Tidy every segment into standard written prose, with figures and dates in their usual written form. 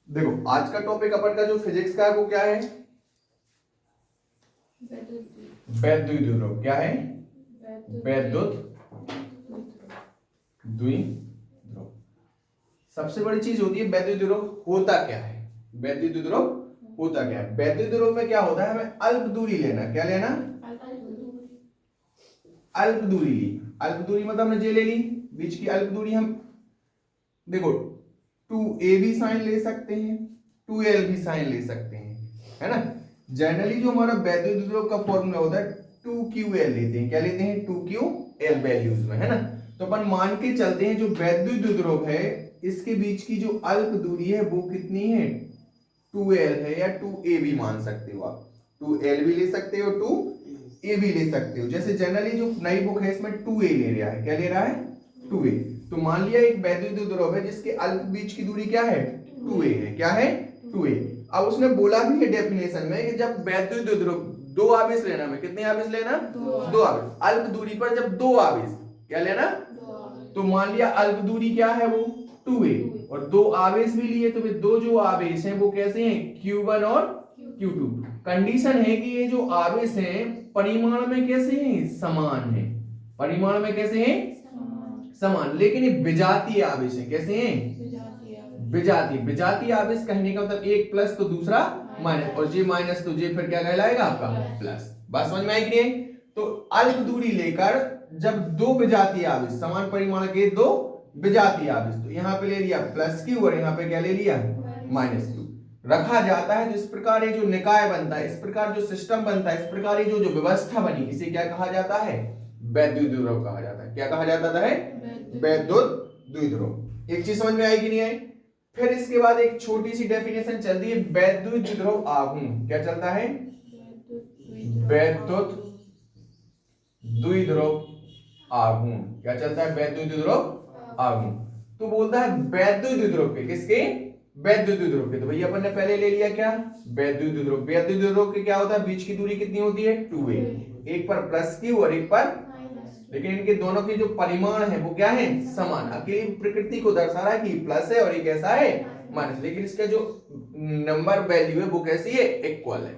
देखो आज का टॉपिक अपन का जो फिजिक्स का है वो क्या है? वैद्युत द्विध्रुव। क्या है? वैद्युत द्विध्रुव। सबसे बड़ी चीज होती है वैद्युत द्विध्रुव होता क्या है। वैद्युत द्विध्रुव होता क्या है? वैद्युत द्विध्रुव में क्या होता है, हमें अल्प दूरी लेना। क्या लेना? अल्प दूरी ली। अल्प दूरी मतलब हमने जे ले ली, बीच की अल्प दूरी। हम देखो 2a भी साइन ले सकते हैं, 2l भी साइन ले सकते हैं, है ना। जनरली जो हमारा वैद्युत द्विध्रुव का फॉर्मूला होता है 2ql लेते हैं। क्या लेते हैं? 2ql वैल्यूज में, है ना। तो अपन मान के चलते हैं जो वैद्युत द्विध्रुव है इसके बीच की जो अल्प दूरी है वो कितनी है? 2l है, या 2a भी मान सकते हो आप। 2l भी ले सकते हो, 2a भी ले सकते हो। जैसे जनरली जो नई बुक है इसमें 2a ले रहा है। क्या ले रहा है? 2a। तो मान लिया एक वैद्युत द्विध्रुव है जिसके अल्प बीच की दूरी क्या है? 2a है। क्या है? 2a। अब उसने बोला भी है डेफिनेशन में कि जब वैद्युत द्विध्रुव दो आवेश लेना है। कितने आवेश लेना? दो आवेश। अल्प दूरी पर जब दो आवेश, क्या लेना? तो मान लिया अल्प दूरी क्या है वो 2a, और दो आवेश भी लिए तो दो जो आवेश हैं वो कैसे हैं? q1 और q2। कंडीशन है कि ये जो आवेश हैं परिमाण में कैसे हैं? समान है। परिमाण में कैसे हैं? समान। लेकिन ये विजातीय आवेश है। कैसे हैं? विजातीय। विजातीय आवेश कहने का मतलब एक प्लस तो दूसरा माइनस, और जे माइनस तो जे फिर क्या कहलाएगा? आपका प्लस। बात समझ में आई कि नहीं? तो अल्प दूरी लेकर जब दो विजातीय आवेश, समान परिमाण के दो विजातीय आवेश, तो यहां पे ले लिया प्लस क्यू और यहां पे क्या ले लिया? माइनस क्यू रखा जाता है। तो इस प्रकार ये जो निकाय बनता है, इस प्रकार जो सिस्टम बनता है, इस प्रकार ये जो व्यवस्था बनी, इसे क्या कहा जाता है? वैद्युत द्विध्रुव कहा जाता है। क्या कहा जाता है? वैद्युत द्विध्रुव। एक चीज समझ में आई कि नहीं आई? फिर इसके बाद एक छोटी सी डेफिनेशन चलती है वैद्युत द्विध्रुव आघूर्ण। क्या चलता है? वैद्युत द्विध्रुव आघूर्ण। क्या चलता है? वैद्युत द्विध्रुव आघूर्ण। तो बोलता है वैद्युत द्विध्रुव के, किसके? वैद्युत द्विध्रुव के। तो भैया अपन ने पहले ले लिया क्या? वैद्युत द्विध्रुव। वैद्युत द्विध्रुव के क्या होता है? बीच की दूरी कितनी होती है? 2a। एक पर प्लस q और एक पर, लेकिन इनके दोनों के जो परिमाण है वो क्या है? समान। अकेली प्रकृति को दर्शा रहा है कि प्लस है और ये कैसा है? माइनस। लेकिन इसका जो नंबर वैल्यू है वो कैसी है? इक्वल है।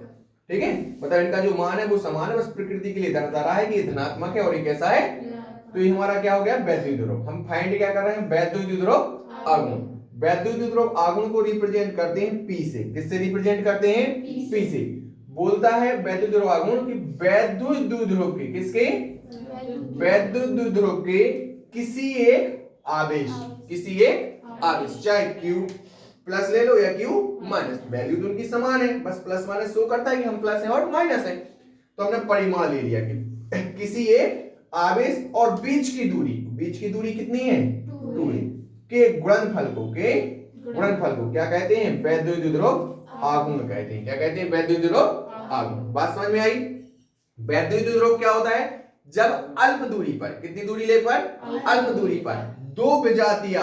ठीक है, मतलब इनका जो मान है वो समान है, बस प्रकृति के लिए दर्शा रहा है कि ये धनात्मक है और ये कैसा है? तो ये हमारा क्या हो गया? वैद्युत द्विध्रुव। हम फाइंड क्या कर रहे हैं? वैद्युत द्विध्रुव आघूर्ण। वैद्युत द्विध्रुव आघूर्ण को रिप्रेजेंट करते हैं P से। किससे रिप्रेजेंट करते हैं? P से। बोलता है वैद्युत द्विध्रुव आघूर्ण कि वैद्युत द्विध्रुव के, किसके? वैद्युत द्विध्रुव के किसी एक आवेश, किसी एक आवेश, चाहे Q प्लस ले लो या Q माइनस, वैल्यू तो उनकी समान है, बस प्लस माइनस शो करता है कि हम प्लस है और माइनस है। तो हमने परिमाण ले लिया कि किसी एक आवेश और बीच की दूरी कितनी है? 2a के गुणनफल को, क्या कहते हैं? वैद्युत द्विध्रुव आघूर्ण कहते हैं। क्या कहते हैं? वैद्युत द्विध्रुव आघूर्ण। बात समझ में आई? वैद्युत द्विध्रुव क्या होता है? जब अल्प दूरी पर, कितनी दूरी ले पर? अल्प दूरी पर दो विजातीय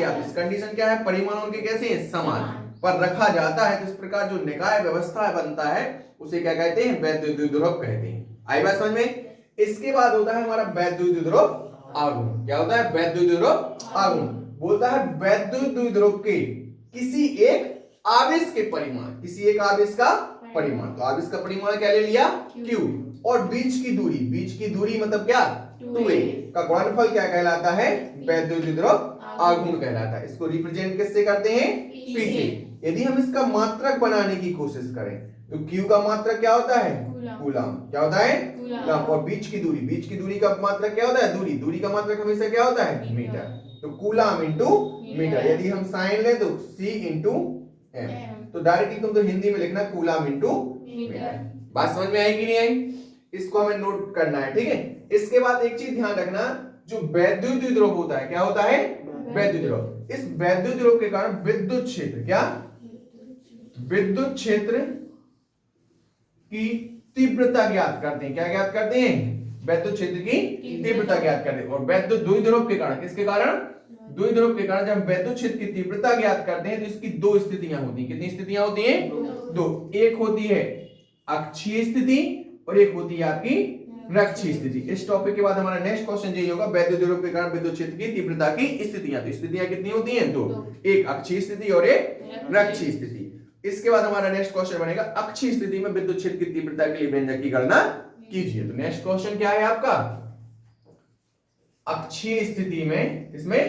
आवेश, कंडीशन क्या है? परिमाण उनके कैसे हैं? समान पर रखा जाता है। तो इस प्रकार जो निकाय व्यवस्था बनता है उसे क्या कहते हैं? वैद्युत द्विध्रुव कहते हैं। आई बात समझ में? इसके बाद होता है हमारा वैद्युत द्विध्रुव आघूर्ण। क्या होता है? वैद्युत द्विध्रुव आघूर्ण। बोलता है वैद्युत द्विध्रुव के किसी एक आवेश के परिमाण, किसी एक आवेश का परिमाण। तो आवेश का परिमाण क्या ले लिया? Q। और बीच की दूरी मतलब क्या? 2a का गुणनफल क्या कहलाता है? वैद्युत द्विध्रुव आघूर्ण कहलाता है। इसको रिप्रेजेंट किससे करते हैं? P से। यदि हम इसका मात्रक बनाने की कोशिश करें तो Q का मात्रक क्या होता है? कूलम। क्या होता है? कूलम। और बीच की दूरी का मात्रक क्या होता है? दूरी का मात्रक हमेशा क्या होता है? मीटर। तो कूलम इंटू मीटर। यदि हम साइन ले तो C इंटू m। तो डायरेक्टली तुम तो हिंदी में लिखना कूलम इंटू मीटर। बात समझ में आई कि नहीं आई? इसको हमें नोट करना है। ठीक है, इसके बाद एक चीज ध्यान रखना, जो वैद्युत द्विध्रुव होता है, क्या होता है? वैद्युत द्विध्रुव। इस वैद्युत द्विध्रुव के कारण विद्युत क्षेत्र, क्या? विद्युत क्षेत्र की तीव्रता ज्ञात करते हैं। क्या ज्ञात करते हैं? वैद्युत क्षेत्र की तीव्रता ज्ञात करते हैं। और वैद्युत द्विध्रुव के कारण, किसके कारण? द्विध्रुव के कारण जब वैद्युत क्षेत्र की तीव्रता ज्ञात करते हैं तो इसकी दो स्थितियां होती हैं। कितनी स्थितियां होती हैं? दो। एक होती है अक्षीय स्थिति और एक होती है आपकी रक्षी स्थिति। इस टॉपिक के बाद हमारा नेक्स्ट क्वेश्चन यही होगा, वैद्युत द्रव्य के कारण विद्युत क्षेत्र की तीव्रता की स्थितियां। तो स्थितियां कितनी होती हैं? दो, एक अक्षीय स्थिति और एक रक्षी स्थिति। इसके बाद हमारा नेक्स्ट क्वेश्चन बनेगा, अक्षीय स्थिति में विद्युत क्षेत्र की तीव्रता के लिए व्यंजक की गणना कीजिए। तो नेक्स्ट क्वेश्चन क्या है आपका? अक्षीय स्थिति में, इसमें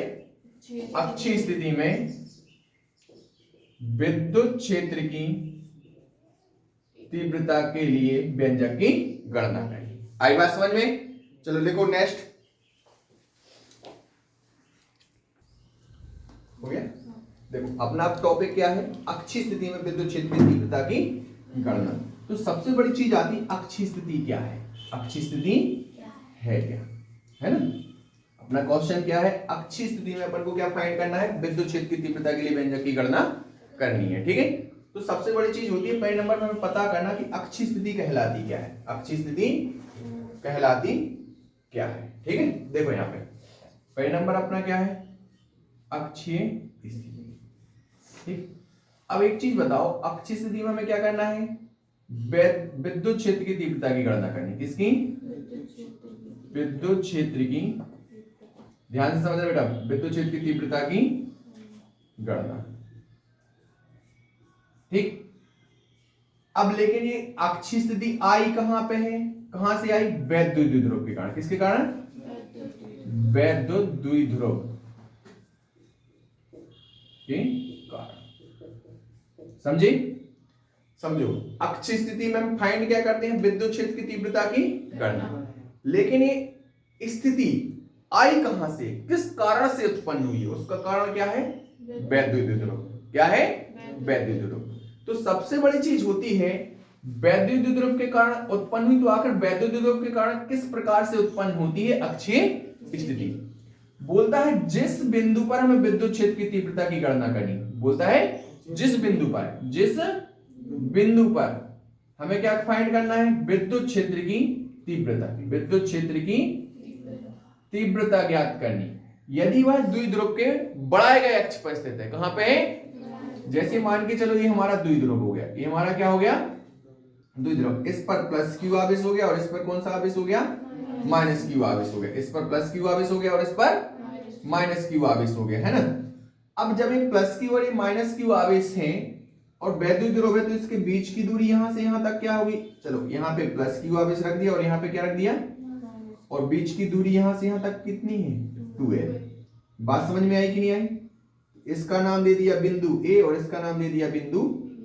अक्षीय स्थिति में विद्युत क्षेत्र की तीव्रता के लिए व्यंजक की गणना करें। आई बात समझ में? चलो लिखो नेक्स्ट। हो गया? देखो अपना टॉपिक क्या है? अक्षीय स्थिति में विद्युत क्षेत्र की तीव्रता की गणना। तो सबसे बड़ी चीज आती है अक्षीय स्थिति क्या है? अक्षीय स्थिति है क्या, है ना? अपना क्वेश्चन क्या है? अक्षीय स्थिति में अपन को क्या फाइंड करना है? विद्युत क्षेत्र की तीव्रता के लिए व्यंजक की गणना करनी है। ठीक है, तो सबसे बड़ी चीज होती है पहले नंबर में हमें पता करना कि अक्षीय स्थिति कहलाती क्या है। अक्षीय स्थिति कहलाती क्या है? ठीक है, देखो यहां पे पहले नंबर अपना क्या है? अक्षीय स्थिति। ठीक, अब एक चीज बताओ, अक्षीय स्थिति में हमें क्या करना है? विद्युत क्षेत्र की तीव्रता की गणना करनी। किसकी? विद्युत क्षेत्र की, ध्यान से समझना बेटा, विद्युत क्षेत्र की तीव्रता की गणना। ठीक, अब लेकिन ये अक्षीय स्थिति आई कहां पे है? कहां से आई? वैद्युत द्विध्रुव के कारण। किसके कारण? वैद्युत द्विध्रुव के कारण। समझे? समझो, अक्षीय स्थिति में हम फाइंड क्या करते हैं? विद्युत क्षेत्र की तीव्रता की गणना। लेकिन ये स्थिति आई कहां से, किस कारण से उत्पन्न हुई है? उसका कारण क्या है? वैद्युत द्विध्रुव। क्या है? वैद्युत द्विध्रुव। तो सबसे बड़ी चीज होती है वैद्युत द्विध्रुव के कारण उत्पन्न हुई। तो आखिर वैद्युत द्विध्रुव के कारण किस प्रकार से उत्पन्न होती है अक्षीय स्थिति? बोलता है जिस बिंदु पर हमें विद्युत क्षेत्र की तीव्रता की गणना करनी। बोलता है जिस बिंदु पर हमें क्या फाइंड करना है? विद्युत क्षेत्र की तीव्रता। विद्युत क्षेत्र की तीव्रता ज्ञात करनी, यदि वह द्विध्रुव के बढ़ाए गए अक्ष पर स्थित है। कहां पे? जैसे मान के चलो ये हमारा द्विध्रुव हो गया, ये हमारा क्या हो गया? द्विध्रुव। इस पर प्लस क्यू आवेश हो गया और इस पर कौन सा आवेश हो गया? माइनस क्यू आवेश हो गया। इस पर प्लस क्यू आवेश हो गया और इस पर माइनस क्यू आवेश हो गया, है ना? अब जब ये प्लस क्यू और ये माइनस क्यू आवेश हैं और वैद्युत द्विध्रुव है, तो इसके बीच की दूरी यहां से यहां तक क्या होगी? चलो यहाँ पे प्लस क्यू आवेश रख दिया और यहाँ पे क्या रख दिया? और बीच की दूरी यहां से यहां तक कितनी है? 2a। बात समझ में आई कि नहीं आई? इसका नाम दे दिया बिंदु A और इसका नाम दे दिया बिंदु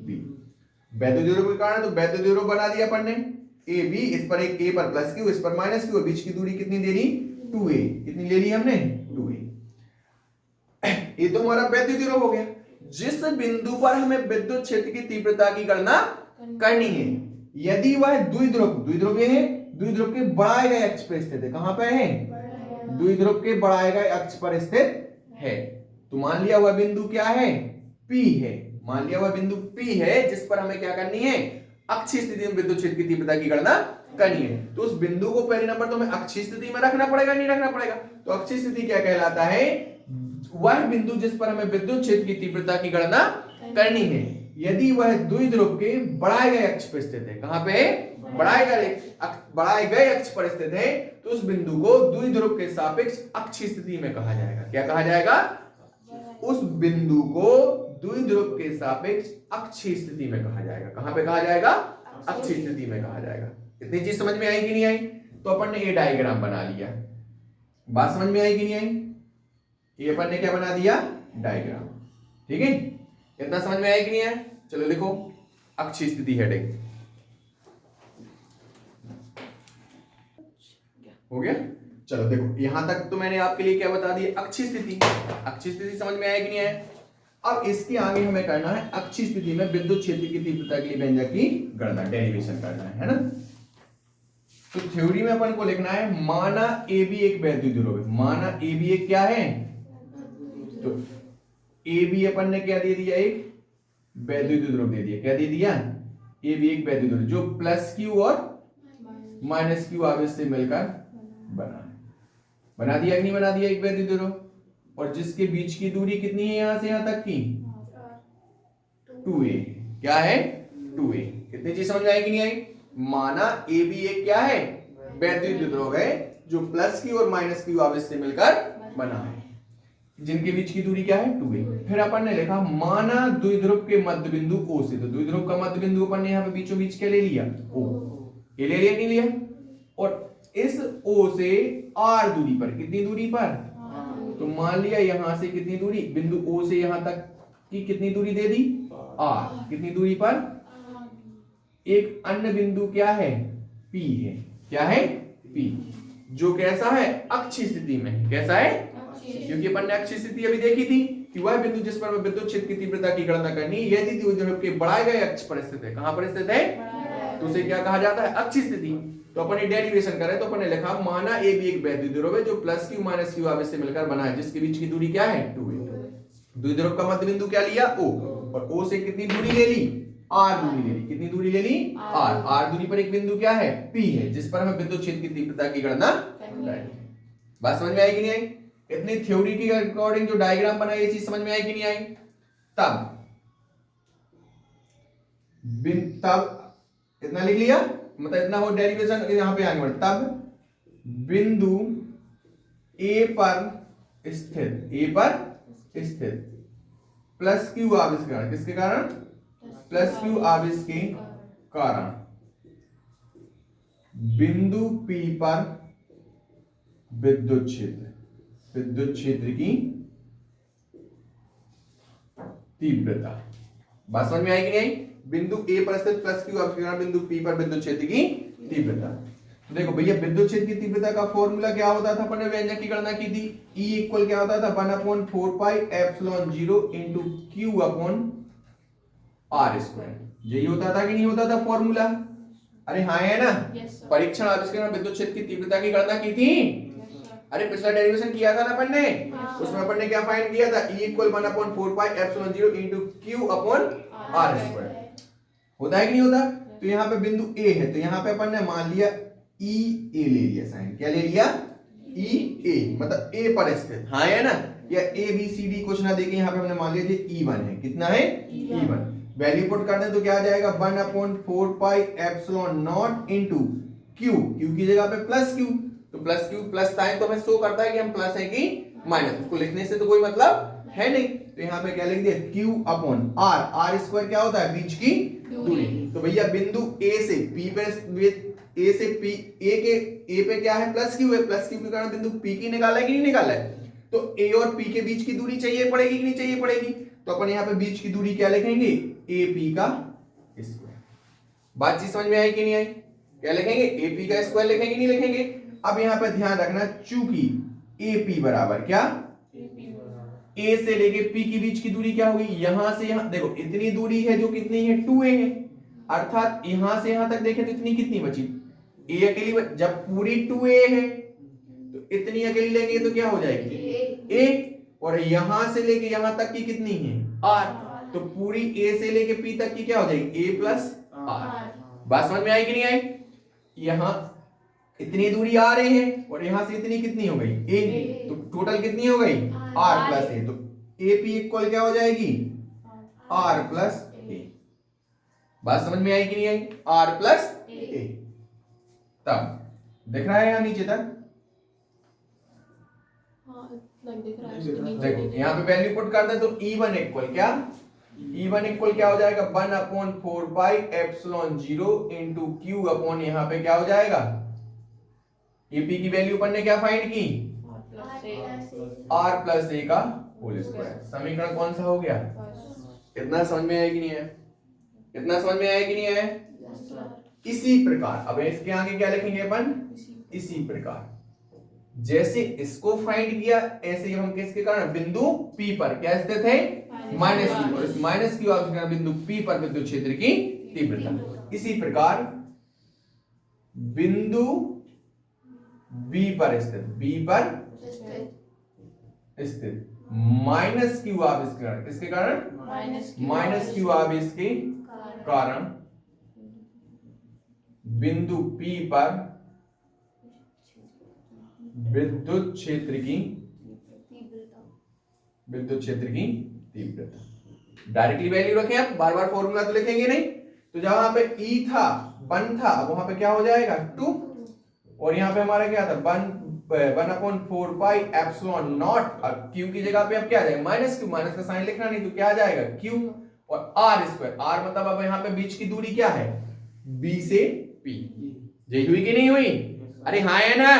B। वैद्युत द्विध्रुव के कारण तो वैद्युत द्विध्रुव बना दिया अपन ने A B। इस पर एक A पर प्लस क्यू, इस पर माइनस क्यू, बीच की दूरी कितनी दे ली? 2a। कितनी ले ली हमने? 2a। ये तो हमारा वैद्युत द्विध्रुव हो गया। जिस बिंदु पर हमें विद्युत क्षेत्र की तीव्रता की गणना करनी है, यदि वह द्विध्रुव है, द्विध्रुव के बढ़ाए गए अक्ष पर स्थित है। कहां पे है? द्विध्रुव के बढ़ाए गए अक्ष पर स्थित है। तो मान लिया हुआ बिंदु क्या है? P है। मान लिया हुआ बिंदु P है जिस पर हमें क्या करनी है? अक्षीय स्थिति में विद्युत क्षेत्र की तीव्रता की गणना करनी है। तो उस बिंदु को पहले नंबर तो हमें अक्षीय स्थिति में रखना पड़ेगा, नहीं रखना पड़ेगा? तो अक्षीय स्थिति क्या कहलाता है? वह बिंदु जिस पर हमें विद्युत क्षेत्र की तीव्रता की गणना करनी है, यदि वह द्विध्रुव के बढ़ाए गए अक्ष पर स्थित है। कहां पे? बढ़ाए गए अक्ष पर स्थित है। तो उस बिंदु को द्विध्रुव के सापेक्ष अक्षीय स्थिति में कहा जाएगा। क्या कहा जाएगा? उस बिंदु को द्विध्रुव के सापेक्ष अक्षीय स्थिति में कहा जाएगा। कहां पे कहा जाएगा? अक्षीय स्थिति में कहा जाएगा। इतनी चीज समझ में आई कि नहीं आई? तो अपन ने ये डायग्राम बना लिया। बात समझ में आई कि नहीं आई? ये अपन ने क्या बना दिया? डायग्राम। ठीक है, इतना समझ में आई कि नहीं आई? चलो लिखो अक्षीय स्थिति हेडिंग। हो गया? चलो देखो यहां तक तो मैंने आपके लिए क्या बता दिया? अक्षीय स्थिति। अक्षीय स्थिति समझ में आया कि नहीं आया? अब इसके आगे हमें करना है अक्षीय स्थिति में विद्युत क्षेत्र की तीव्रता के लिए व्यंजक की गणना, डेरिवेशन करना है ना? तो थ्योरी में अपन को लिखना है, माना ए बी एक वैद्युत द्विध्रुव है। माना ए बी एक क्या है? तो ए बी अपन ने क्या दे दिया? एक वैद्युत द्विध्रुव दे दिया। क्या दे दिया? ए बी एक वैद्युत द्विध्रुव जो प्लस क्यू और माइनस क्यू आवेश से मिलकर बना दिया कि नहीं बना दिया? एक वैद्युत द्विध्रुव, और जिसके बीच की दूरी कितनी है यहां से यहां तक की? 2a। क्या है? 2a। कितनी चीज समझ में आई कि नहीं आई? माना ए बी एक क्या है? वैद्युत द्विध्रुव है जो प्लस क्यू और माइनस क्यू आवेश से मिलकर बना है, जिनके बीच की दूरी क्या है 2a। फिर अपन ने लिखा माना द्विध्रुव के मध्य बिंदु O से, तो द्विध्रुव का मध्य बिंदु अपन ने यहाँ पे बीचों बीच क्या ले लिया O, ये ले लिया नहीं लिया, और इस O से R दूरी पर, कितनी दूरी पर, तो मान लिया यहां से कितनी दूरी, बिंदु O से यहां तक की कितनी दूरी दे दी R, कितनी दूरी पर, एक अन्य बिंदु क्या है P है, क्या है P, जो कैसा है अक्षीय स्थिति में, कैसा है, क्योंकि अपन ने अक्षीय स्थिति अभी देखी थी कि वह बिंदु जिस पर विद्युत क्षेत्र की तीव्रता की गणना करनी यदि द्विध्रुव के बढ़ाए गए अक्ष पर स्थित है, कहां पर स्थित है, तो उसे क्या कहा जाता है अक्षीय स्थिति। तो अपन ने डेरिवेशन करें तो अपन ने लिखा माना ए भी एक वैद्युत द्विध्रुव है जो प्लस क्यू माइनस क्यू आवेश से मिलकर बना है, जिसके बीच की दूरी क्या है 2a। द्विध्रुव का मध्य बिंदु क्या लिया O, और O से कितनी दूरी ले ली R दूरी ले ली, कितनी दूरी ले ली R दूरी पर एक बिंदु क्या है P है, जिस पर हमें विद्युत क्षेत्र की तीव्रता की गणना करनी है। बात समझ में आई कि नहीं आई, इतनी थ्योरी के अकॉर्डिंग जो डायग्राम बना ये चीज समझ में आई कि नहीं आई। तब इतना लिख लिया, मतलब इतना हो डेरिवेशन, यहां पे आगे बढ़, तब बिंदु A पर स्थित प्लस क्यू आवेश के कारण, किसके कारण, प्लस क्यू आवेश के कारण बिंदु P पर विद्युत क्षेत्र की तीव्रता। बात समझ में आई कि नहीं आई, बिंदु A पर स्थित प्लस क्यू आवेश के कारण बिंदु P पर विद्युत क्षेत्र की तीव्रता। तो देखो भैया विद्युत क्षेत्र की तीव्रता का फॉर्मूला क्या होता था, अपन ने व्यंजक की गणना की थी, E इक्वल क्या होता था 1/4 pi epsilon 0 into Q upon R square, यही होता था कि नहीं होता था फॉर्मूला, अरे हाँ है ना, परीक्षण आविष्करण विद्युत क्षेत्र की तीव्रता की गणना की थी, अरे पिछला डेरिवेशन किया था ना अपन ने, उसमें अपन ने क्या फाइंड किया था, E equal 1/4 pi epsilon 0 into Q upon R square, होता है कि नहीं होता। तो यहाँ पे बिंदु A है, तो यहाँ पे अपन ने मान लिया EA ले लिया साइन, क्या ले लिया EA, मतलब A पर स्थित, हाँ है ना, या ABCD कुछ ना देके यहाँ पे हमने मान लिया E1 है, कितना है E1, वैल्यू पुट कर दें तो क्या आ जाएगा 1/4 pi epsilon not into Q की जगह पे प्लस Q, तो प्लस Q प्लस साइन तो हमें शो करता है कि हम प्लस है कि माइनस, उसको लिखने से तो कोई मतलब है नहीं, तो यहाँ पे क्या लिख दिया Q अपॉन R स्क्वायर क्या होता है बीच की दूरी। तो भैया बिंदु A से P पे, A से P, A पे क्या है प्लस Q है, प्लस Q के कारण बिंदु P की निकाला है कि नहीं निकाला है, तो A और P के बीच की दूरी चाहिए पड़ेगी कि नहीं चाहिए पड़ेगी, तो अपन यहाँ पे बीच की दूरी क्या लिखेंगे AP का स्क्वायर। बातचीत समझ में आई कि नहीं आई, क्या लिखेंगे AP का स्क्वायर लिखेंगे नहीं लिखेंगे। अब यहाँ पे ध्यान रखना चूंकि AP बराबर क्या A से लेके P के बीच की दूरी क्या होगी, यहां से यहां देखो इतनी दूरी है जो कितनी है 2a है, अर्थात यहां से यहां तक देखें तो इतनी कितनी बची A अकेली, जब पूरी 2a है तो इतनी अकेली लेंगे तो क्या हो जाएगी A, और यहां से लेके यहां तक की कितनी है R, तो पूरी A से लेके P तक की क्या हो जाएगी A प्लस R। बात समझ में आई कि नहीं आई, यहां इतनी दूरी आ रही है और यहां से इतनी कितनी हो गई A, तो टोटल कितनी हो गई R प्लस A, तो AP इक्वल क्या हो जाएगी R प्लस A। बात समझ में आई कि नहीं आई, R प्लस A। तब दिख रहा है यहाँ नीचे तक, देखो यहाँ पे वैल्यू पुट करते हैं तो E1 इक्वल क्या, E1 इक्वल क्या हो जाएगा 1/4 pi epsilon 0 into Q upon यहाँ पे क्या हो जाएगा AP की वैल्यू अपन ने क्या फाइंड की R प्लस A का होल स्क्वायर। समीकरण कौन सा हो गया, इतना समझ में आया कि नहीं है, इतना समझ में आया कि नहीं है। इसी प्रकार अब इसके आगे क्या लिखेंगे अपन, इसी प्रकार जैसे इसको फाइंड किया ऐसे ही हम किसके कारण बिंदु P पर क्या स्थित है माइनस Q, और इस माइनस Q आवेश बिंदु P पर विद्युत क्षेत्र की तीव्रता। इसी प्रकार बिंदु B पर स्थित माइनस Q आवेश के कारण, किसके कारण माइनस Q आवेश के कारण बिंदु P पर विद्युत क्षेत्र की तीव्रता। डायरेक्टली वैल्यू रखें, आप बार बार फॉर्मूला तो लिखेंगे नहीं, तो जहां पे E था 1 था वहां पे क्या हो जाएगा 2, और यहाँ पे हमारा क्या था 1/4 पाई एप्सिलॉन नॉट। अब क्यू की जगह पे अब क्या आ जाएगा माइनस क्यू, माइनस का साइन लिखना नहीं तो क्या आ जाएगा क्यू और आर स्क्वायर। आर मतलब अब यहाँ पे बीच की दूरी क्या है बी से पी। यही हुई कि नहीं हुई? अरे हाँ है ना?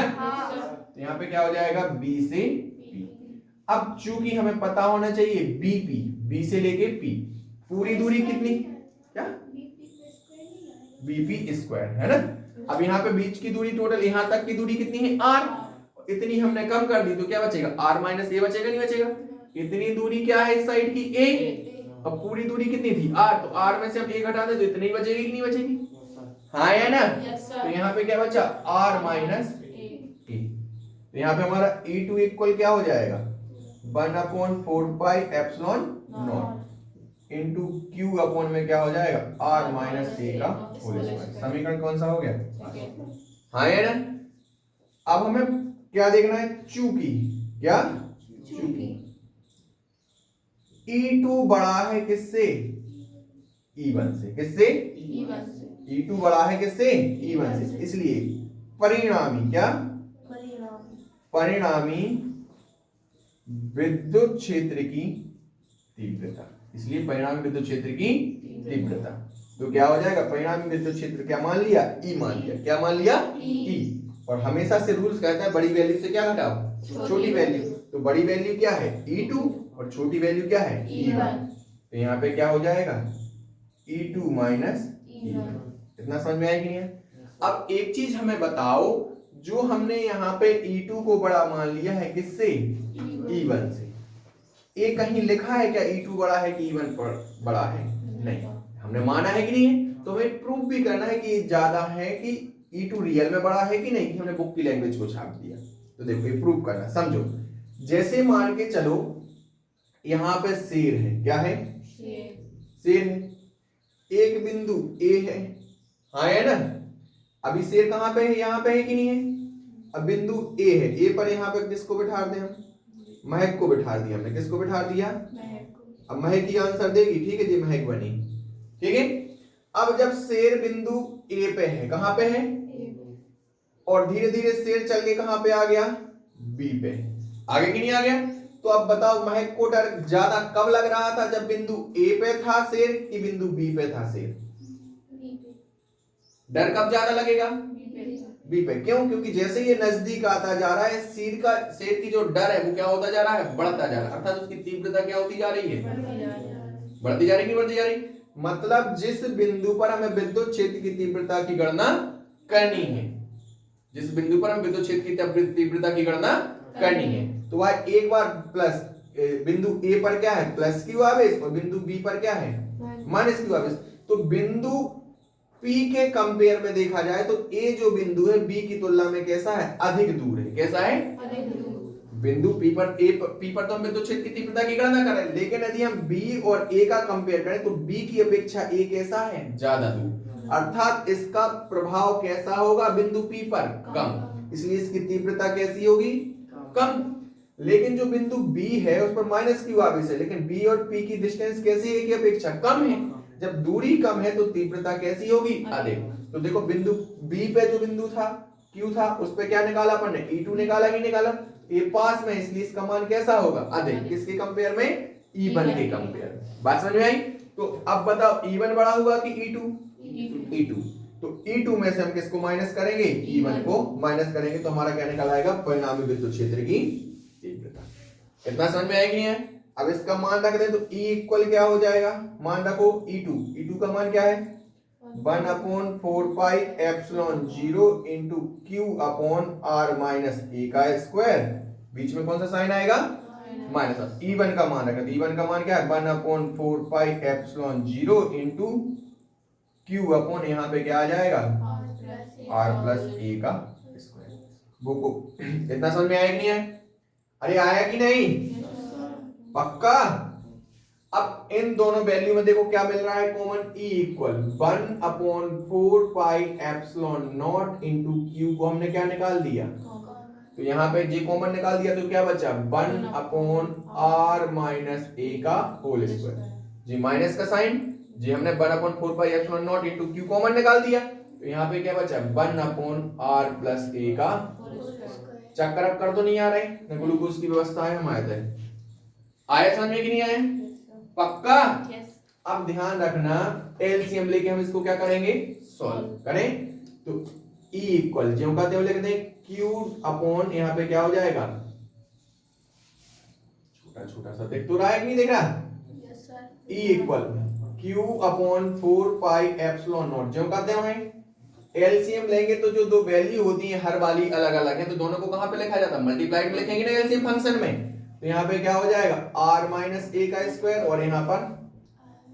तो यहाँ पे क्या हो जाएगा बी से पी। अब चूंकि हमें पता होना चाहिए बीपी, बी से लेके पी पूरी दूरी कितनी क्या बीपी स्क्वायर है ना। अब यहाँ पे बीच की दूरी टोटल यहाँ तक की दूरी कितनी है आर, इतनी हमने कम कर दी तो क्या बचेगा आर माइनस ए बचेगा नहीं बचेगा। इतनी दूरी क्या है इस साइड की ए, अब पूरी दूरी कितनी थी आर, तो आर में से हम ए घटा दे तो इतनी बचेगी कि नहीं बचेगी? हाँ या ना? तो यहाँ पे क्या बचा आर माइनस ए। तो यहाँ पे हमारा E2 इक्वल क्या हो जाएगा 1/4 pi epsilon not into Q upon में क्या हो जाएगा आर माइनस ए का होल स्क्वायर। समीकरण कौन सा हो गया? हाँ या ना? अब हमें क्या देखना है चूंकि क्या चूंकि E2 बड़ा है किससे E1 से, किससे E2 बड़ा है किससे E1 से, इसलिए परिणामी क्या परिणामी विद्युत क्षेत्र की तीव्रता, इसलिए परिणामी विद्युत क्षेत्र की तीव्रता तो क्या हो जाएगा परिणामी विद्युत क्षेत्र क्या मान लिया ई मान लिया, क्या मान लिया ई। और हमेशा से रूल्स कहता है बड़ी वैल्यू से क्या घटाओ छोटी वैल्यू, तो बड़ी वैल्यू क्या है E2 और छोटी वैल्यू क्या है E1। तो यहाँ पे क्या हो जाएगा E2 माइनस E1। इतना समझ में आया कि नहीं है? अब एक चीज हमें बताओ, जो हमने यहाँ पे E2 को बड़ा मान लिया है किससे E1 से, ये कहीं लिखा है क्या E2 बड़ा है कि E1 बड़ा है? नहीं, हमने माना है कि नहीं है, तो हमें प्रूफ भी करना है कि ये ज्यादा है कि E2 रियल में बड़ा है कि नहीं, कि हमने बुक की लैंग्वेज को छाप दिया। तो देखो ये प्रूफ करना, समझो जैसे मान के चलो यहाँ पे शेर है, क्या है शेर है, एक बिंदु ए है, हाँ है ना। अभी शेर कहाँ पे है यहाँ पे है कि नहीं है? अब बिंदु ए है, ए पर यहाँ पे किसको बिठा दें हम महक को बिठा दिया हमने, किसको बिठा दिया अब महक ही आंसर देगी, ठीक है जी महक बनी, ठीक है। अब जब शेर बिंदु ए पे है, कहां पे है और धीरे धीरे शेर चल के कहां पे आ गया बी पे, आगे कि नहीं आ गया? तो अब बताओ महक को डर ज्यादा कब लग रहा था जब बिंदु ए पे था शेर कि बिंदु बी पे था शेर? डर कब ज्यादा लगेगा बी पे। क्यों? क्योंकि जैसे ये नजदीक आता जा रहा है शेर की जो डर है वो क्या होता जा रहा है बढ़ता जा रहा है, अर्थात उसकी तीव्रता क्या होती जा रही है बढ़ती जा रही है बढ़ती जा रही। मतलब जिस बिंदु पर हमें विद्युत क्षेत्र की तीव्रता की गणना करनी है, जिस बिंदु पर हमें विद्युत क्षेत्र की तीव्रता की गणना करनी है, तो वह एक बार प्लस बिंदु ए पर क्या है प्लस क्यू आवेश और बिंदु बी पर क्या है माइनस क्यू आवेश। तो बिंदु P के कंपेयर में देखा जाए तो A जो बिंदु है B की तुलना में कैसा है अधिक दूर है, कैसा है बिंदु P पर तो हम विद्युत क्षेत्र की तीव्रता की गणना कर रहे हैं, लेकिन यदि हम B और A का कंपेयर करें तो B की अपेक्षा A कैसा है ज्यादा दूर, अर्थात इसका प्रभाव कैसा होगा बिंदु P पर कम, इसलिए इसकी तीव्रता कैसी होगी कम। लेकिन जो बिंदु B है उस पर माइनस क्यू आवेश है, लेकिन B और P की डिस्टेंस कैसी है की अपेक्षा कम है, जब दूरी कम है तो तीव्रता कैसी होगी अधिक। तो देखो बिंदु B पे जो बिंदु था Q था उस पे क्या निकाला अपन ने E2 निकाला कि निकाला, ये पास में इसलिए इसका मान कैसा होगा अधिक, किसके कंपेयर में E1 के कंपेयर। बात समझ में आई? तो अब बताओ E1 बड़ा हुआ कि E2? तो E2 में से हम किसको माइनस करेंगे E1 को माइनस करेंगे तो हमारा क्या निकल आएगा परिणामी विद्युत क्षेत्र की तीव्रता। इतना समझ में आया कि नहीं है? अब इसका मान रख दे तो E इक्वल क्या हो जाएगा, मान रखो E2 का मान क्या है 1/4 pi epsilon 0 into Q upon r minus a का स्क्वायर, बीच में कौन सा साइन आएगा माइनस। E1 का मान रखा, E1 का मान क्या है 1/4 pi epsilon 0 into Q upon यहाँ पे क्या आ जाएगा आर प्लस ए का स्क्वायर। वो को इतना समझ में आया कि नहीं है? अरे आया कि नहीं पक्का? अब इन दोनों वैल्यू में देखो क्या मिल रहा है common, E equal 1/4 pi epsilon not into Q को हमने क्या निकाल दिया, तो यहाँ पे जे कॉमन निकाल दिया तो क्या बचा 1/r माइनस ए का होल स्क्वायर। जी माइनस का साइन, जी हमने 1/4 pi epsilon not into Q common निकाल दिया, तो यहाँ पे क्या बचा 1/r+a का चक्कर अक्कर तो नहीं आ रहे ना, ग्लूकोज की व्यवस्था है हमारे तक। आया समझ में कि नहीं आया? पक्का? अब ध्यान रखना एलसीएम लेके हम इसको क्या करेंगे सॉल्व करें। तो E इक्वल जो कहते हैं लिख दें Q अपॉन यहाँ पे क्या हो जाएगा छोटा छोटा सा देख तो रहा है कि नहीं देख रहा? E इक्वल Q अपॉन 4πε0 जो कहते हैं एलसीएम लेंगे तो जो दो वैल्यू होती है हर वाली अलग अलग है, तो दोनों को कहां पे लिखा जाता है मल्टीप्लाइड में लिखेंगे ना एलसीएम फंक्शन में। तो यहाँ पे क्या हो जाएगा r-a का स्क्वायर और यहाँ पर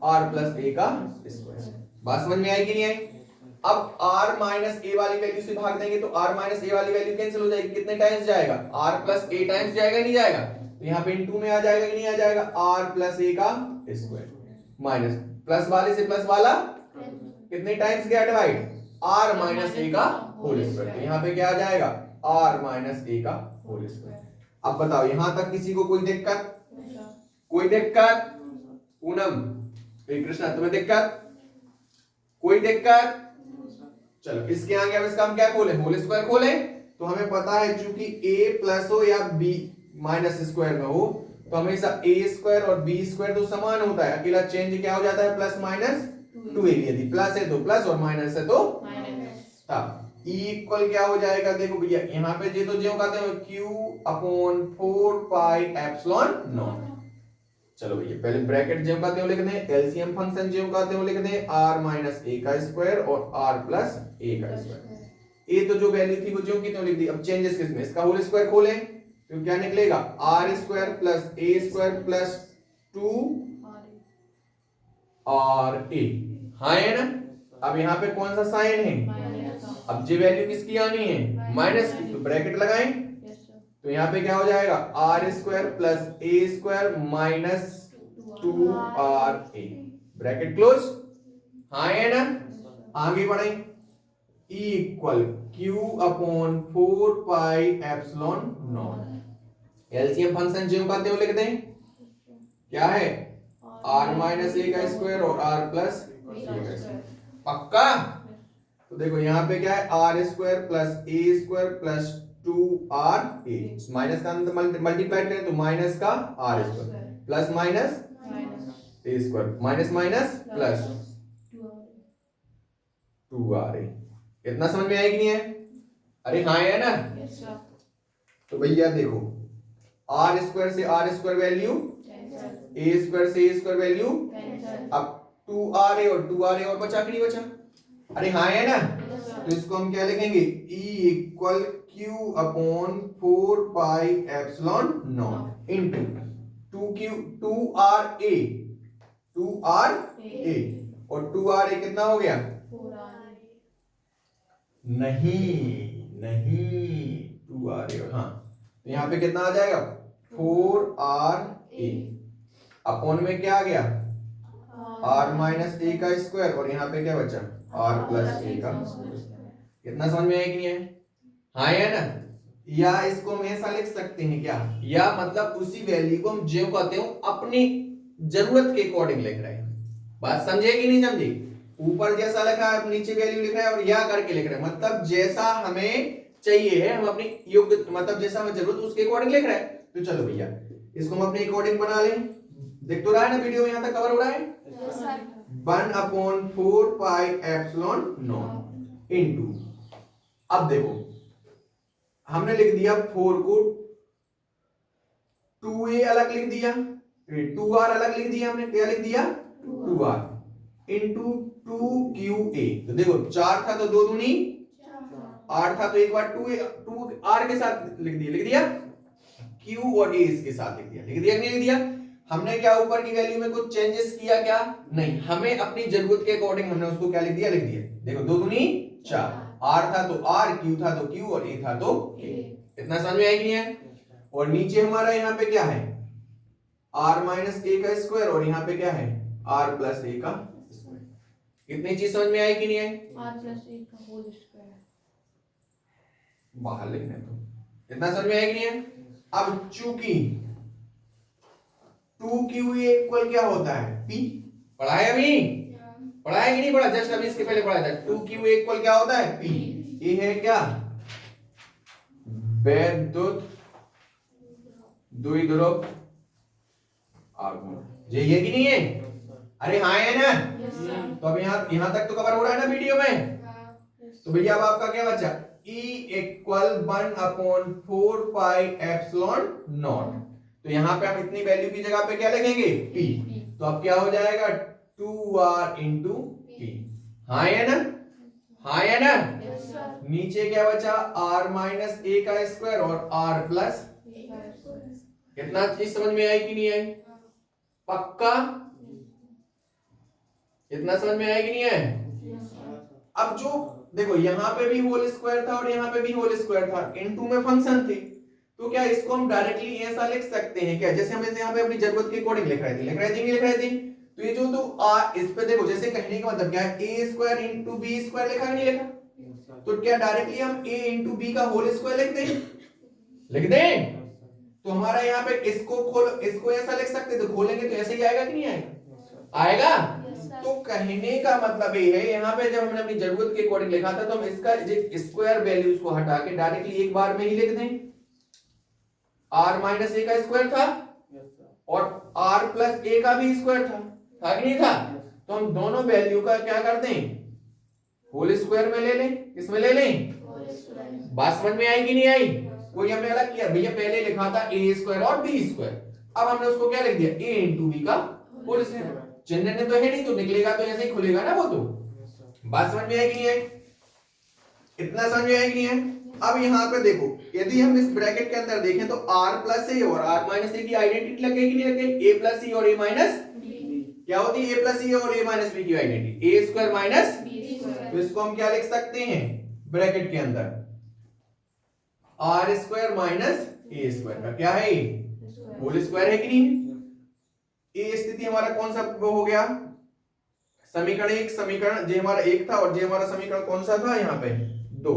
r+a का स्क्वायर। बात समझ में आई कि नहीं आई? अब r माइनस a वाली वैल्यू से भाग देंगे तो r माइनस a वाली वैल्यू कैंसिल हो जाएगी, कितने टाइम्स जाएगा r+a टाइम्स जाएगा नहीं जाएगा? तो यहाँ पे इनटू में आ जाएगा कि नहीं आ जाएगा r+a का स्क्वायर माइनस प्लस वाले से प्लस वाला कितने टाइम्स गया डिवाइड r-a का होल स्क्वायर। तो यहाँ पे क्या आ जाएगा r-a का होल स्क्वायर। अब बताओ यहां तक किसी को कोई दिक्कत? कोई दिक्कत? पूनम कृष्णा तुम्हें दिक्कत? कोई दिक्कत? चलो इसके आगे अब इसका हम क्या खोलें होल स्क्वायर खोलें। तो हमें पता है चूंकि a प्लस हो या b माइनस स्क्वायर में हो तो हमेशा a स्क्वायर और b स्क्वायर तो समान होता है, अकेला चेंज क्या हो जाता है प्लस माइनस 2a। यदि प्लस है तो प्लस और माइनस है तो माइनस। E इक्वल क्या हो जाएगा देखो भैया यहाँ पे जे तो जो कहते हैं Q अपॉन 4πε0। चलो भैया पहले ब्रैकेट जो कहते हैं लिख दें, एलसीएम फंक्शन जो कहते हैं लिख दें r-a का स्क्वायर और r+a का स्क्वायर। ए तो जो वैल्यू थी वो जो कितने लिख दी। अब चेंजेस किसमें इसका होल स्क्वायर खोलें तो क्या निकलेगा r square plus a square plus 2ra। हाँ है ना? अब यहाँ पे कौन सा साइन है? अब जी वैल्यू किसकी आनी है माइनस की, तो ब्रैकेट लगाएं। तो यहाँ पे क्या हो जाएगा r square plus a square minus 2ra bracket close. हाँ है ना? आगे बढ़े E equal Q upon 4πε0। LCM function जो कहते हो लिख दें क्या है r-a का स्क्वायर और r+a का स्क्वायर। पक्का? तो देखो यहाँ पे क्या है r square plus a square plus 2ra minus का मल्टीप्लाई करें तो माइनस का r square plus minus a square minus minus plus 2ra। इतना समझ में आया कि नहीं है? अरे हाँ है ना? तो भैया देखो r स्क्वायर से r square value a square से a स्क्वायर वैल्यू, अब 2ra और 2ra और बचा कि नहीं बचा? अरे हाँ है ना? तो इसको हम क्या लिखेंगे E equal Q upon 4πε0 into 2ra और 2ra कितना हो गया? नहीं 2ra। हाँ तो यहाँ पे कितना आ जाएगा 4ra अपॉन में क्या आ गया r-a का स्क्वायर और यहाँ पे क्या बचा r+a का। कितना समझ में आया कि नहीं है? हाँ है ना? या इसको हम ऐसा लिख सकते हैं क्या, या मतलब उसी वैल्यू को हम जो कहते हो अपनी जरूरत के अकॉर्डिंग लिख रहे हैं। बात समझे कि नहीं समझे? ऊपर जैसा लिखा है नीचे वैल्यू लिख रहा है और या करके लिख रहे हैं, मतलब जैसा हमें चाहिए है हम अपनी योग्य मतलब जैसा हमें जरूरत उसके अकॉर्डिंग लिख रहे हैं। तो चलो भैया इसको हम अपने अकॉर्डिंग बना लें। देख तो रहा है ना वीडियो में यहाँ तक कवर हो रहा है? 1/4πε0 इंटू, अब देखो हमने लिख दिया 4 को 2a अलग लिख दिया, 2r अलग लिख दिया, हमने क्या लिख दिया 2r इंटू 2qa। तो देखो 4 था तो 2 दूनी 8 था तो एक बार 2r के साथ लिख दिया q और a इसके साथ लिख दिया कि नहीं लिख दिया? हमने क्या ऊपर की वैल्यू में कुछ चेंजेस किया क्या? नहीं, हमें अपनी जरूरत के अकॉर्डिंग हमने उसको क्या लिख दिया देखो 2 दूनी 4, r था तो r, q था तो q और a था तो a। इतना समझ में आया कि नहीं है? और नीचे हमारा यहाँ पे क्या है r-a का स्क्वायर और यहाँ पे क्या है r+a का स्क्वायर। कितनी चीज समझ में आई कि नहीं है? r+a का होल स्क्वायर बाहर लिखने तो इतना समझ में आया कि नहीं है? अब चूंकि 2qa इक्वल क्या होता है p, पढ़ा है अभी? पढ़ा है कि नहीं पढ़ा? जस्ट अभी इसके पहले पढ़ा था। 2q इक्वल क्या होता है? P। ये है क्या? वैद्युत द्विध्रुव आघूर्ण। ये कि नहीं है? अरे हाँ है ना? तो अब यहाँ तक तो कवर हो रहा है ना वीडियो में? तो भैया अब आपका क्या बचा? E equal 1/4 pi epsilon not. तो यहाँ पे हम इतनी वैल्यू की जगह पे क्या लिखेंगे? P। तो अब क्या हो जाएगा? 2r into P। हाँ है ना? हाँ है ना? नीचे क्या बचा? r माइनस a का स्क्वायर और r प्लस। कितना चीज समझ में आई कि नहीं आई? पक्का? इतना समझ में आया कि नहीं है? अब जो देखो यहाँ पे भी होल स्क्वायर था और यहाँ पे भी होल स्क्वायर था, इनटू में फंक्शन थे, तो क्या इसको हम डायरेक्टली ऐसा लिख सकते हैं क्या? जैसे हम इसे यहाँ पे अपनी जरूरत के अकॉर्डिंग लिख रहे थे। तो ये जो तो इस पे देखो, जैसे कहने का मतलब क्या है? a square into B square लिखा नहीं लिखा? तो क्या डायरेक्टली हम a इंटू बी का होल स्क्वायर लिख दें? तो हमारा यहाँ पे इसको ऐसा लिख सकते, तो खोलेंगे तो ऐसे ही आएगा कि नहीं आएगा? आएगा। तो कहने का मतलब ये है, यहाँ पे जब हमने अपनी जरूरत के अकॉर्डिंग लिखा था, तो हम इसका स्क्वायर वैल्यूज को हटा के डायरेक्टली एक बार में ही लिख दें। r माइनस a का स्क्वायर था और r प्लस a का भी स्क्वायर था कि नहीं था? तो हम दोनों वैल्यू का क्या कर दें? होल स्क्वायर में ले लें। किसमें ले लें? बात समझ में आई कि नहीं आई? वही हमने अलग किया भैया, पहले लिखा था a स्क्वायर और b स्क्वायर, अब हमने उसको क्या लिख दिया? a इंटू b का होल स्क्वायर। चिन्ह ने तो है नहीं, तो निकलेगा तो ऐसे ही खुलेगा ना वो। तो बात समझ में आई कि नहीं आई? इतना समझ में आई कि नहीं है? अब यहाँ पे देखो, यदि हम इस ब्रैकेट के अंदर देखें तो r प्लस ए और r माइनस ए की आइडेंटिटी लग गई कि नहीं लग गई? a प्लस e और a माइनस क्या होती है? a प्लस e और a माइनस b की identity a square minus b square. तो इसको हम क्या लिख सकते हैं ब्रैकेट के अंदर? r square minus a square का क्या है? होल स्क्वायर है कि नहीं? ये स्थिति हमारा कौन सा वो हो गया? समीकरण एक। समीकरण जे हमारा एक था और जे हमारा समीकरण कौन सा था? यहाँ पे दो।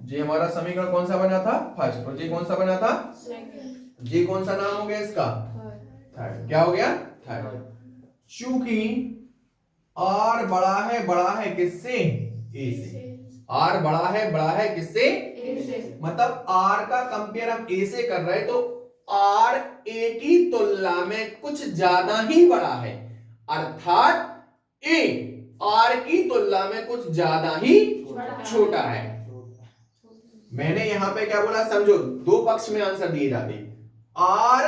जे हमारा समीकरण कौन सा बना था? फर्स्ट। और जे कौन सा बना था? सेकंड। जे कौन सा नाम हो गया इसका? थर्ड। क्या हो गया? थर्ड। चूंकि r बड़ा है किससे? a से। r बड़ा है किससे? a से। मतलब r का कंपेयर हम a से कर रहे हैं, तो r a की तुलना में कुछ ज्यादा ही बड़ा है, अर्थात a r की तुलना में कुछ ज्यादा ही छोटा है। मैंने यहां पे क्या बोला समझो, दो पक्ष में आंसर दिए जाते। r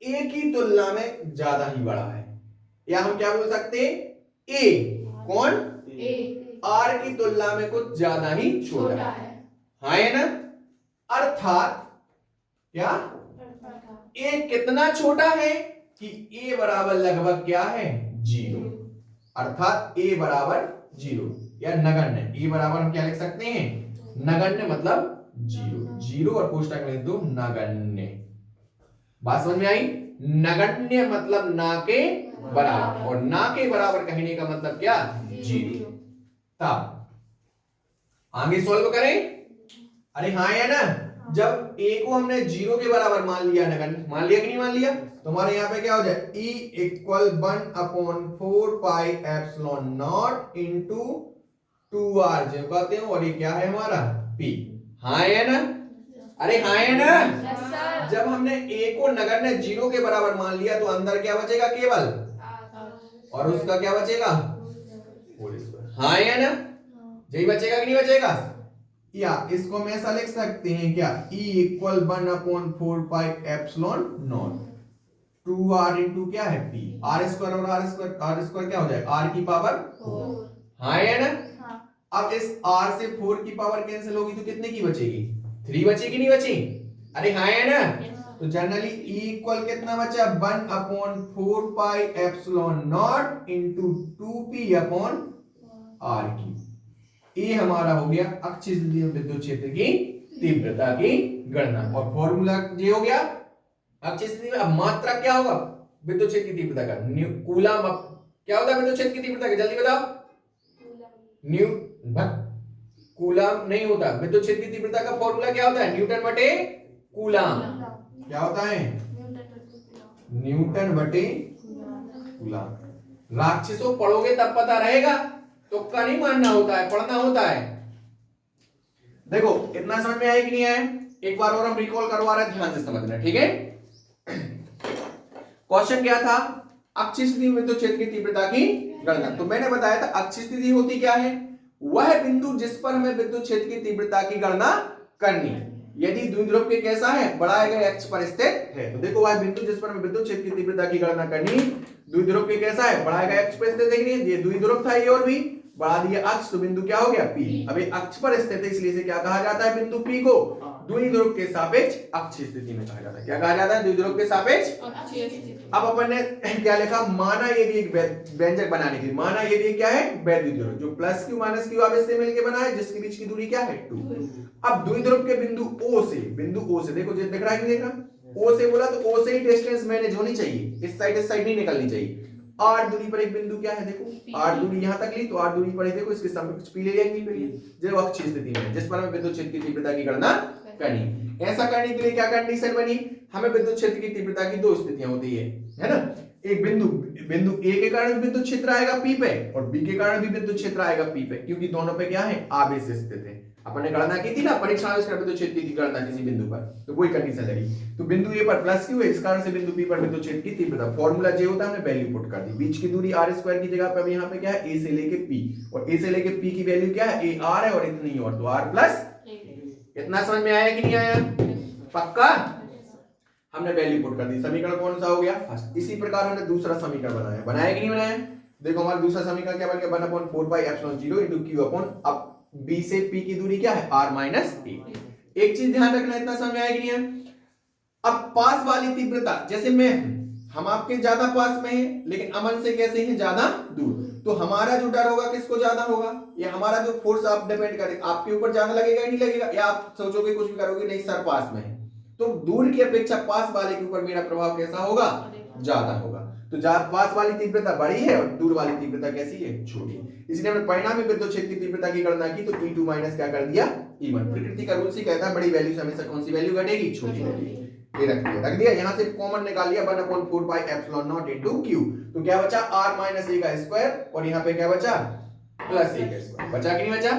a की तुलना में ज्यादा ही बड़ा है, या हम क्या बोल सकते? a कौन? a r की तुलना में कुछ ज्यादा ही छोटा है। हाँ है ना? अर्थात क्या a कितना छोटा है कि a बराबर लगभग क्या है? 0। अर्थात a बराबर 0 या नगण्य। a बराबर हम क्या लिख सकते हैं? नगण्य मतलब 0 और कोष्टक में लिख दो नगण्य। बात समझ में आई? नगण्य मतलब ना के बराबर, और ना के बराबर कहने का मतलब क्या? 0। तब आगे सॉल्व करें। अरे हाँ है ना? जब a को हमने 0 के बराबर मान लिया, नगण्य मान लिया कि नहीं मान लिया, तो हमारे यहाँ पे क्या हो जाए? e equal 1/4 pi epsilon not into 2r जो कहते हैं, और ये क्या है हमारा? p। हाँ है ना? अरे हाँ है ना? जब हमने a को नगण्य 0 के बराबर मान लिया, तो अंदर क्या बचेगा? केवल, और उसका क्या बचेगा? Whole square. हाँ है ना? यही बचेगा कि नहीं बचेगा? या इसको हम ऐसा लिख सकते हैं क्या? e equal 1/4 pi epsilon not 2r into क्या है? p। r स्क्वायर और r स्क्वायर क्या हो जाए? r की पावर 4। हाँ है ना? अब इस r से 4 की पावर कैंसिल होगी तो कितने की बचेगी? 3 बचेगी नहीं बची? अरे हाँ है ना? तो जनरली e इक्वल कितना बचा? 1/4 pi epsilon not into 2p upon r की। ये हमारा हो गया अक्षीय विद्युत क्षेत्र की तीव्रता की गणना, और फॉर्मूला ये हो गया अक्षीय स्थिति में। अब मात्रा क्या होगा विद्युत क्षेत्र की तीव्रता का? कूलम। क्या होता है विद्युत क्षेत्र की तीव्रता का? जल्दी बताओ। कूलम नहीं होता। विद्युत क्षेत्र की तीव्रता का फॉर्मूला क्या होता है? न्यूटन बटे कूलम। क्या होता है? न्यूटन बटे कूलम। राक्षसों पढ़ोगे तब पता रहेगा, तुक्का नहीं मानना होता है, पढ़ना होता है। देखो इतना समझ में आया कि नहीं आया? एक बार और हम रिकॉल करवा रहे हैं, ध्यान से समझना, ठीक है। क्वेश्चन क्या था? अक्षीय स्थिति में विद्युत क्षेत्र की तीव्रता की गणना। तो मैंने बताया था अक्षीय स्थिति होती क्या है? वह बिंदु जिस पर हमें विद्युत क्षेत्र की तीव्रता की गणना करनी है। यदि द्विध्रुव के कैसा है? बढ़ाए गए अक्ष पर स्थित है। तो देखो वह बिंदु जिस पर हमें विद्युत क्षेत्र की तीव्रता की गणना करनी, द्विध्रुव के कैसा है? बढ़ाए गए अक्ष पर स्थित। देखिए ये द्विध्रुव था, ये और भी बढ़ा दिया अक्ष, तो बिंदु क्या हो गया? P। अब ये अक्ष पर स्थित है, इसलिए इसे क्या कहा जाता है? बिंदु P को द्विध्रुव के सापेक्ष अक्षीय स्थिति में कहा जाता है। क्या कहा जाता है? द्विध्रुव के सापेक्ष अक्षीय स्थिति। अब अपन ने क्या लिखा? माना ये भी एक व्यंजक बनाने के लिए, माना ये भी क्या है? वैद्युत ध्रुव, जो प्लस क्यू माइनस क्यू अब इससे मिलके बना है, जिसके बीच की दूरी क्या है? 2। अब द्विध्रुव के बिंदु O से देखो जो दिख रहा है कि देख रहा? O से बोला तो O से ही डिस्टेंस मैनेज होनी चाहिए, इस साइड नहीं निकलनी चाहिए। R दूरी पर एक बिंदु क्या है? देखो R दूरी यहां तक ली, तो R दूरी पर देखो इसके समकक्ष P ले लिया, जो अक्षीय स्थिति में जिस पर हमें विद्युत क्षेत्र की तीव्रता की गणना करनी। ऐसा करने के लिए क्या कंडीशन बनी? हमें विद्युत क्षेत्र की तीव्रता की दो स्थितियां होती है ना? एक बिंदु A के कारण विद्युत क्षेत्र आएगा P पे, और B के कारण भी विद्युत क्षेत्र आएगा P पे, क्योंकि दोनों पे क्या है? आवेश स्थित है। अपन ने गणना की थी ना परीक्षण आवेश का विद्युत क्षेत्र की गणना किसी बिंदु पर, तो वही कंडीशन लगी। तो बिंदु A पर प्लस क्यू है, इस कारण से बिंदु P पर विद्युत क्षेत्र की तीव्रता, फॉर्मूला J होता है, हमने वैल्यू पुट कर दी। बीच की दूरी r² की जगह पे अब यहाँ पे क्या है? A से लेके P, और A से लेके P की वैल्यू क्या है? AR है, और इतनी और, तो R प्लस। इतना समझ में आया कि नहीं आया? पक्का? हमने वैल्यू पुट कर दी। समीकरण कौन सा हो गया? फर्स्ट। इसी प्रकार हमने दूसरा समीकरण बनाया कि नहीं बनाया? देखो हमारा दूसरा समीकरण क्या बन गया? 1/4πε0 q अपॉन, अब B से P की दूरी क्या है? r minus a। एक चीज ध्यान रखना, इतना समझ में आया कि नहीं है? अब पास वाली तीव्रता, जैसे मैं हम आपके ज्यादा पास में हैं, लेकिन अमन से कैसे हैं? ज्यादा दूर। तो हमारा जो डर होगा किसको ज्यादा होगा? या हमारा जो फोर्स आप डिपेंड करेगा आपके ऊपर ज्यादा लगेगा नहीं लगेगा? या आप सोचोगे कुछ भी करोगे नहीं सर पास में है, तो दूर की अपेक्षा पास वाले के ऊपर मेरा प्रभाव कैसा होगा? ज्यादा होगा। तो पास वाली तीव्रता बड़ी है और दूर वाली तीव्रता कैसी है? छोटी। इसलिए हमने परिणामी विद्युत क्षेत्र की तीव्रता की गणना की, तो E2 माइनस क्या कर दिया? E1। प्रकृति का रूल से कहता है बड़ी वैल्यू से हमेशा कौन सी वैल्यू घटेगी? छोटी घटेगी। ये रख दिया यहाँ से कॉमन निकाल लिया 1/4πε0 तो क्या बचा? r माइनस a का स्क्वायर, और यहाँ पे क्या बचा? प्लस a का स्क्वायर। बचा कि नहीं बचा?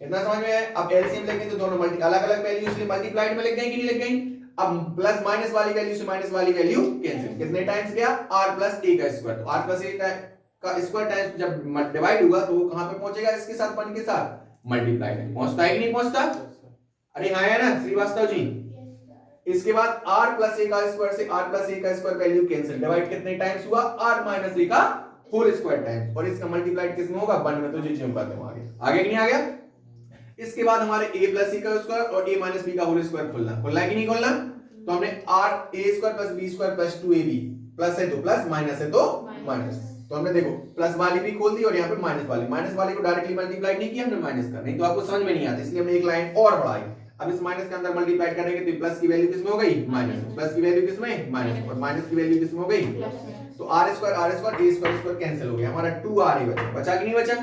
इतना समझ में आया? अब एलसीएम लेंगे तो दोनों अलग अलग वैल्यू, इसलिए मल्टीप्लाइड में लग गई कि नहीं लग गई? अब प्लस माइनस वाली वैल्यू से माइनस वाली वैल्यू कैंसिल, कितने टाइम्स गया? r प्लस a का स्क्वायर। तो r प्लस a का स्क्वायर टाइम्स जब डिवाइड होगा तो वो कहां पे पहुंचेगा? इसके साथ 1 के साथ मल्टीप्लाई में पहुंचता है कि नहीं पहुंचता? अरे हाँ है ना श्रीवास्तव जी? इसके बाद r प्लस a का स्क्वायर से r प्लस a का स्क्वायर वैल्यू कैंसिल, डिवाइड कितने टाइम्स हुआ? r माइनस a का होल स्क्वायर टाइम्स, और इसका मल्टीप्लाइड किसमें होगा? 1 में। तो जी ज्यों करते हो आगे कि नहीं आ गया? इसके बाद हमारे a प्लस c का स्क्वायर और a माइनस b का होल स्क्वायर खोलना है कि नहीं खोलना? तो हमने r a square plus b square plus 2ab, plus है तो प्लस, माइनस है तो माइनस। तो हमने देखो प्लस वाली भी खोल दी और यहाँ पे माइनस वाली को डायरेक्टली मल्टीप्लाई नहीं किया हमने, माइनस कर, नहीं तो आपको समझ में नहीं आता, इसलिए हमने एक लाइन और बढ़ाई। अब इस माइनस के अंदर मल्टीप्लाई करेंगे तो प्लस की वैल्यू किसमें हो गई? माइनस, प्लस की वैल्यू किसमें? माइनस, और माइनस की वैल्यू किसमें हो गई? तो r square a square cancel हो गया, हमारा 2r बचा कि नहीं बचा?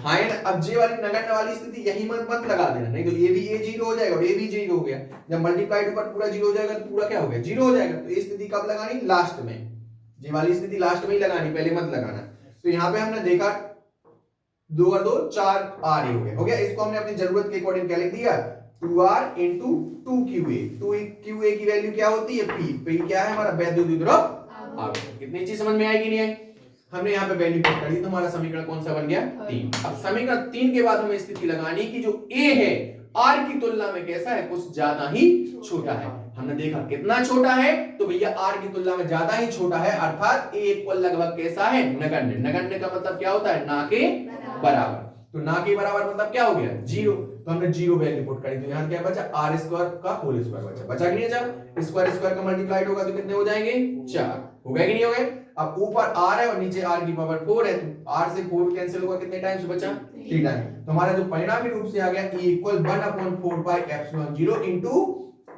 हाँ है ना? अब j वाली नगण्य वाली स्थिति यही मत लगा देना, नहीं तो ये भी a 0 हो जाएगा और ये भी 0 हो गया। जब मल्टीप्लाइड ऊपर पूरा 0 हो जाएगा तो पूरा क्या हो गया? 0 हो जाएगा। तो ये स्थिति कब लगानी? लास्ट में। j वाली स्थिति लास्ट में ही लगानी, पहले मत लगाना। तो यहाँ पे हमने देखा 2 और 2 4r हो गया। इसको हमने अपनी जरूरत के अकॉर्डिंग क्या लिख दिया? 2r into 2qa। 2qa की वैल्यू क्या होती है? p क्या है हमारा? वैद्युत द्विध्रुव। कितनी चीज समझ में आएगी नहीं है? हमने यहाँ पे वैल्यू पुट कर दी, तो हमारा समीकरण कौन सा बन गया? 3। अब समीकरण 3 के बाद हमें स्थिति लगानी कि जो a है r की तुलना में कैसा है? कुछ ज्यादा ही छोटा है। हमने देखा कितना छोटा है, तो भैया r की तुलना में ज्यादा ही छोटा है, अर्थात a इक्वल लगभग कैसा है? नगण्य। नगण्य का मतलब क्या होता है? ना के बराबर। तो ना के बराबर मतलब क्या हो गया? 0। तो हमने 0 वैल्यू पुट करी, तो यहाँ क्या बचा? r स्क्वायर का होल स्क्वायर बचा कि नहीं? बचा स्क्वायर का मल्टीप्लाइड होगा तो कितने हो जाएंगे? 4 हो गए कि नहीं हो गए? अब ऊपर r है और नीचे r की पावर 4 है, तो r से 4 कैंसिल होगा, कितने टाइम्स बचा? 3 टाइम। तो हमारा जो परिणामी रूप से आ गया E इक्वल 1/4πε0 into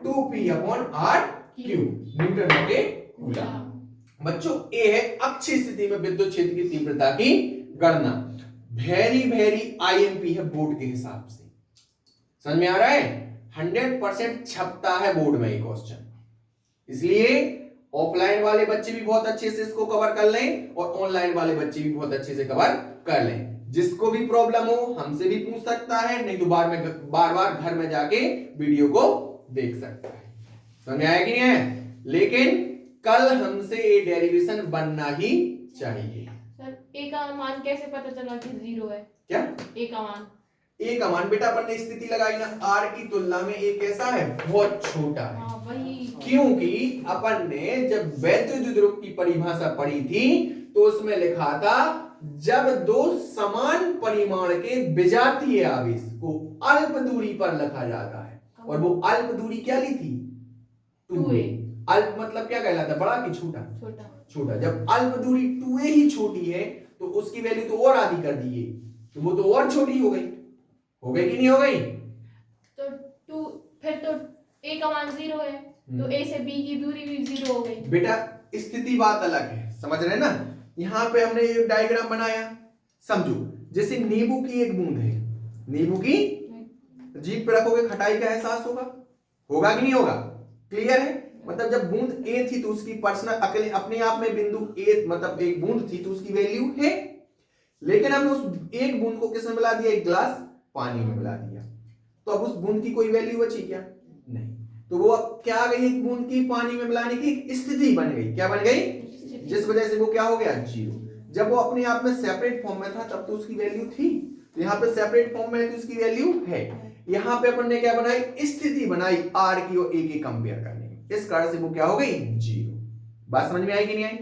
2p upon r cube newton के कूलम। बच्चों a है अक्षीय स्थिति में विद्युत क्षेत्र की तीव्रता की गणना। वेरी IMP है बोर्ड के हिसाब से, समझ में आ रहा है? 100% छपता है बोर्ड में ये क्वेश्चन, इसलिए ऑफलाइन वाले बच्चे भी बहुत अच्छे से इसको कवर कर लें और ऑनलाइन वाले बच्चे भी बहुत अच्छे से कवर कर लें। जिसको भी प्रॉब्लम हो हमसे भी पूछ सकता है, नहीं तो बार बार घर में जाके वीडियो को देख सकता है। समझ में आया कि नहीं है? लेकिन कल हमसे ये डेरिवेशन बनना ही चाहिए। सर ए का मान कैसे पता चला कि 0 है? क्या ए का मान? ए का मान बेटा अपन ने स्थिति लगाई ना, आर की तुलना में ए कैसा है? बहुत छोटा है। हाँ वही। क्योंकि अपन ने जब वैद्युत द्विध्रुव की परिभाषा पढ़ी थी तो उसमें लिखा था जब दो समान परिमाण के विजातीय आवेश को अल्प दूरी पर रखा जाता है, और वो अल्प दूरी क्या ली थी? 2a। अल्प मतलब क्या कहलाता है? बड़ा कि छोटा? छोटा। छोटा। जब अल्प दूरी 2a ही छोटी है तो उसकी वैल्यू तो और आधी कर दी है, तो वो तो और छोटी हो गई। हो गई कि नहीं हो गई? तो 2 फिर तो ए का मान 0 है, तो ए से बी की दूरी भी 0 हो गई। बेटा स्थिति बात अलग है, समझ रहे ना? यहाँ पे हमने एक डायग्राम बनाया, समझो जैसे नींबू की एक बूंद है, नींबू की जीभ पे रखोगे खटाई का एहसास होगा, होगा कि नहीं होगा? क्लियर है? मतलब जब बूंद ए थी तो उसकी पर्सनल अकेले अपने आप में बिंदु ए मतलब एक बूंद थी तो उसकी वैल्यू है, लेकिन हमने उस एक बूंद को किसमें मिला दिया? एक गिलास पानी में मिला दिया, तो अब उस बूंद की कोई वैल्यू बची क्या? नहीं। तो वो क्या आ गई? एक बूंद की पानी में मिलाने की स्थिति बन गई। क्या बन गई? जिस वजह से वो क्या हो गया? 0। जब वो अपने आप में सेपरेट फॉर्म में था तब तो उसकी वैल्यू थी, तो यहाँ पे सेपरेट फॉर्म में है तो उसकी वैल्यू है। यहाँ पे अपन ने क्या बनाई? स्थिति बनाई आर की और ए के कंपेयर करने की, इस कारण से वो क्या हो गई? 0। बात समझ में आई कि नहीं आई?